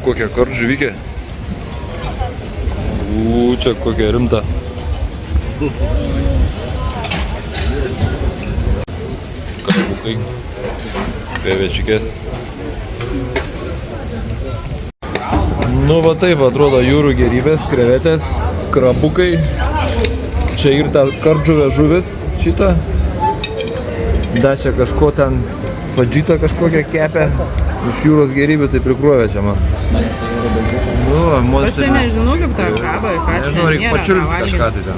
Kokia kardžuvikė. Čia kokia rimta. Krabukai. Pevečikės. Nu va taip atrodo jūrų gerybės, krevetės, krabukai. Čia ir ta kardžuvė žuvis šitą. Dar čia kažko ten fadžitą kažkokią kepę. Iš jūros gerybių tai prikruovė čia man. Aš čia nežinau kaip tą krabą, ką čia nežinau, reikia pačiulti kažką tai ten.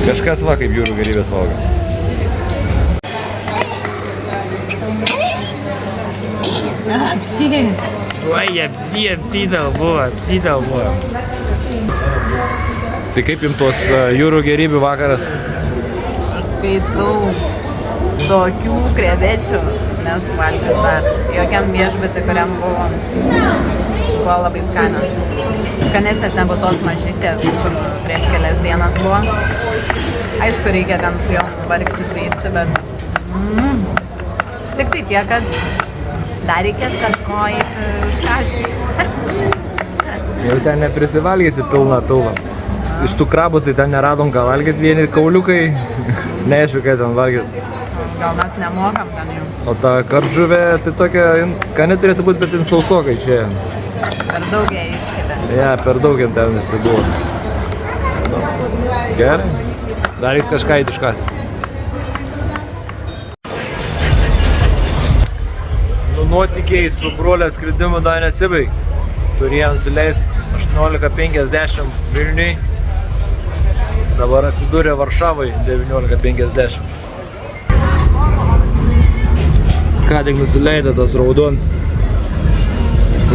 Kažkas va kaip jūrų gerybės valgo. Oi, apsidalbuo. Tai kaip jums tuos jūrų gerybių vakaras? Aš skaitau tokių krevečių, nes valgiau dar jokiam viešbutį, kuriam buvo labai skanios. Skanesnės negu tos mažytės, kur prieš kelias dienas buvo. Aišku, reikia ten su jom vargti, žaisti, bet tik tai tiek, kad dar reikės kažko iškasti. Jau ten neprisivalgysi pilną pilną. Iš tų krabų tai ten neradom ką valgyti, vieni kauliukai, neaišku, ką ten valgyti. Gal mes nemokam ten jau. O ta kardžuvė, tai tokia skani turėtų būti, bet ten sausokai išėjo. Per daug ją iškėlė. Ja, per daug ten išsibuvo. Gerai. Dar reiks kažką įtiškasti. Nuotykiai su brolio skridimu dar nesibaig. Turėjom nusileisti 18:50 Vilniui. Dabar atsidūrė Varšavai 19:50. Ką tik nusileido tas raudonis.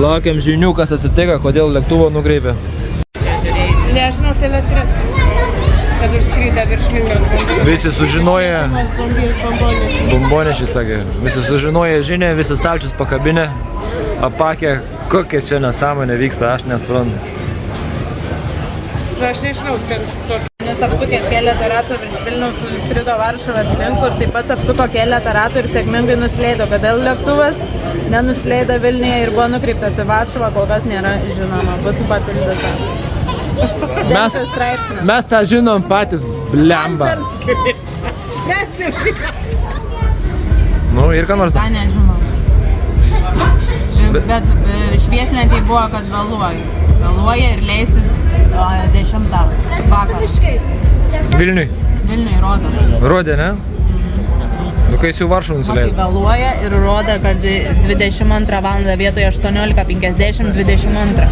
Laukiam žinių, kas atsitiko, kodėl lėktuvo nukreipė. Nežinau, Tele3, kad užskryda virš Vilniaus bombonešį. Visi sužinoję, bombonešį sakė, visi sužinoję žinią, visi stalčius pakabinę, apakė, kokia čia nesąmonė vyksta, aš nesuprantu. Aš nežinau, ten tokį. Nes apsukęs keletą ratų virš Vilniaus nuskrido Varšuvos link ir taip pat apsuko keletą ratų ir sėkmingai nusileido. Kodėl lėktuvas nenusileido Vilniuje ir buvo nukreiptas į Varšuvą, kol kas nėra žinoma, bus papildyta. Mes tą žinom patys, blemba. Nu ir ką nors. Tą nežinau. Bet švieslentėj buvo, kad vėluoja ir leisis 10 vakar. Vilniui? Vilniui rodo. Rodė, ne? Nu, kai jis jau Varšuvą nusileido. Tai vėluoja ir rodo, kad 22 valandą vietoje 18:50 22.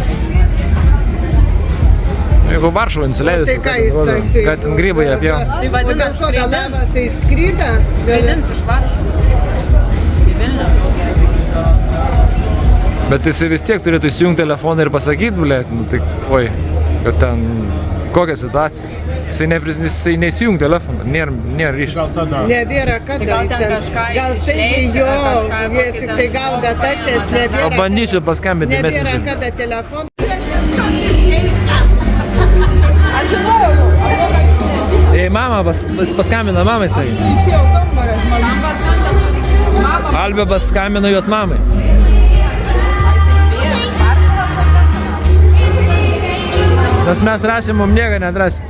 Jeigu Varšuvą nusileidus, Tai ką jis sakė? kad ten grybai apie. Tai vadinasi, skraidins. Tai skryda? Skraidins iš Varšuvos į Vilnių. Bet jisai vis tiek turėtų įsijungti telefoną ir pasakyti, blėt, nu tai, oi, kad ten kokia situacija. Jisai neįsijungia telefoną, nėra ryšio. Nebėra kada. Gal ten kažką Gal išleis, jo, kažką jie tik tai gauda tašės, nebėra. O bandysiu paskambinti Nebėra messenger. kada telefoną. Ei, mama, paskambina mamai, sakė. Išėjau kambarės, man paskambino. Albė paskambino jos mamai. Nes mes rašėm, mum nieko neatrašė.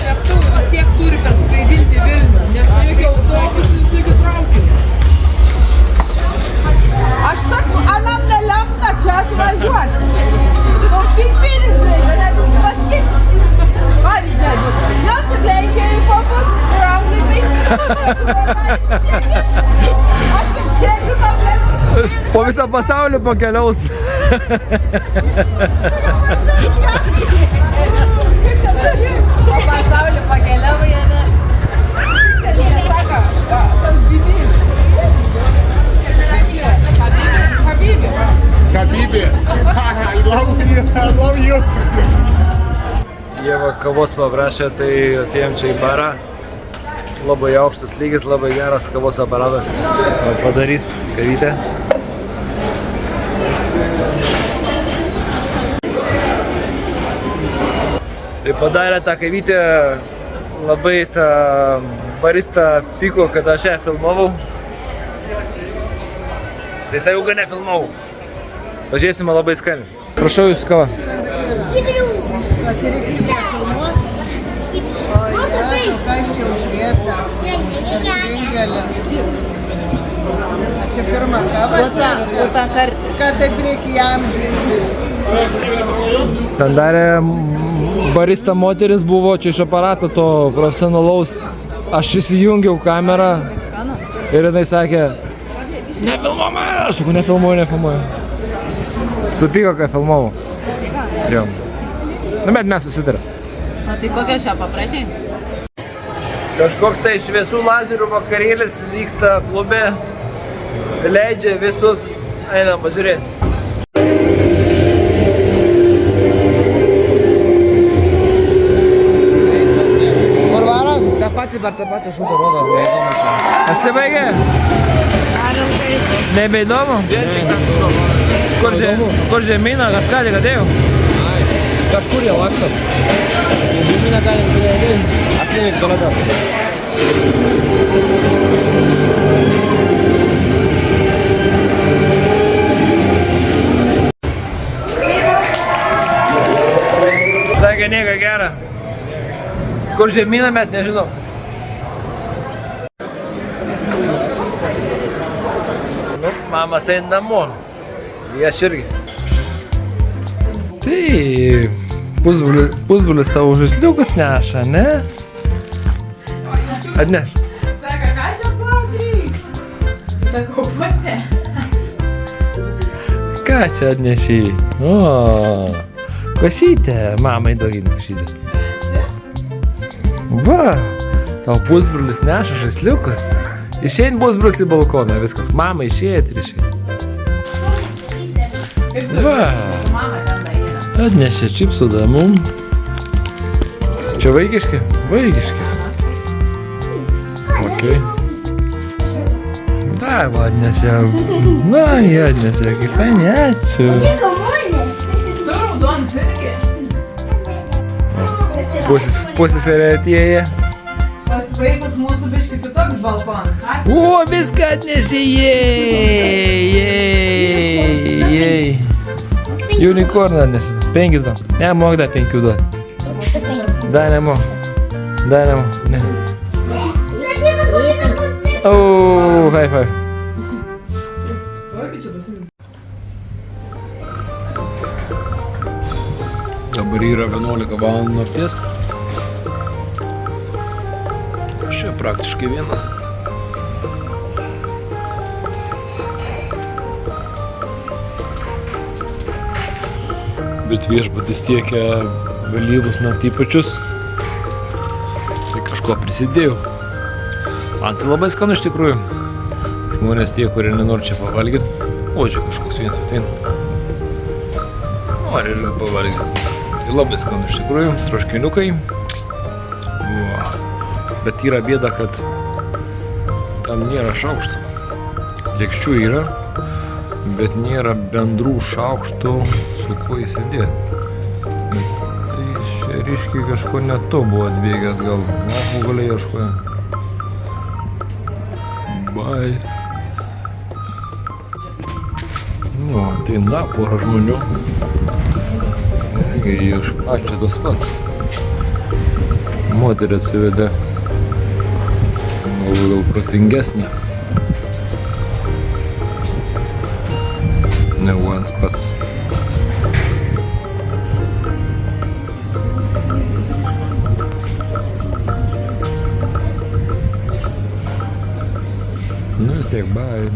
Lėktuvas tiek turi perskraidinti Vilnių, nes reikia autobusų traukiniu. Aš sakau, anam nelemta čia atvažiuoti. Taupyk pinigus reikia, kažkaip. Pavyzdžiui, jau tik leikia į popus ir anglai aš tik sėdžiu tam lėktuvui. Po visą pasaulį pakeliaus. Po pasaulį pakeliavo jie, ne? Jie sako, tas bibys. Habibi. Habibi, I love you. Ieva kavos paprašė, tai atėjom čia į barą. Labai aukštas lygis, labai geras kavos aparatas. Padarys kavytę. Tai padarė tą kavytę, labai tą baristą pyko, kad aš ją filmavau. Tai sakiau, kad nefilmavau. Pažiūrėsime labai skaniai. Prašau jūsų kava. Atsireikėsi filmuos. O Jėzau, kas čia uždėta? Ringelė. Čia pirmą kavą. Puta kartą. Kad taip reikia amžinti. Ten darė barista moteris buvo, čia iš aparato to profesionalaus. Aš įsijungiau kamerą ir jinai sakė, nefilmuoju, aš sakau, nefilmuoju. Supyko, kai filmavau. Jo. Nu, bet mes susitarėm. O tai kokią šią paprašai? Kažkoks tai šviesų lazerių vakarėlis vyksta klube. Leidžia visus, einam pažiūrėti. Kur varo? tą patį šūdą rodo. Pasibaigė? Ar ilgai? Nebeįdomu? Kur žemyną, kažką tik atėjau? Kažkur jau akstam. Žemyną gali turėti. Aplink tualetą. Sakė, nieko gera. Kur žemyną mes nežinau. Nu, mamas eina namo. Aš irgi. Tai, pusbrolis tavo žaisliukus neša, ne? Atneš. Saka, ką čia blogai? Sakau, pati. Ką čia atnešiai? O, košytę. Mamai daugin košytę. Va, tau pusbrolis neša žaisliukus. Išein pusbrolis į balkoną, viskas. Mama išėjai ir išėjai. Va, atnešė čipsų damų. Čia vaikiški? Vaikiški. Okei. Da, va, atnešė. Na, jie atnešė, kaip ačiū. Tu raudonis irgi. Pusseserė atėję. Pas vaikus mūsų biški kitoks balkonas. O, viską atnešė, jej. Unicorną atnešė. 5 duom. Ne, mok da 5 duom. Da, nemok. Ne. O, high five. Dabar yra 11 valandų nakties. Aš čia praktiškai vienas. Bet viešbutis tiekia vėlyvus naktypačius. Tai kažko prisidėjau. Man tai labai skanu iš tikrųjų. Žmonės tie, kurie nenori čia pavalgyti. O, čia kažkoks vienas ateina. Nori irgi pavalgyti. Tai labai skanu iš tikrųjų. Troškiniukai. Bet yra bėda, kad tam nėra šaukštų. Lėkščių yra, bet nėra bendrų šaukštų, su kuo įsidėti. Tai čia ryškiai kažko ne to buvo atbėgęs, gal mokų galiai ieškoja. Bye. Nu, tai na, pora žmonių. Ieško, čia tas pats. Moterį atsivedė. Gal protingesnė. Negu ant pats. Nu vis tiek, bye.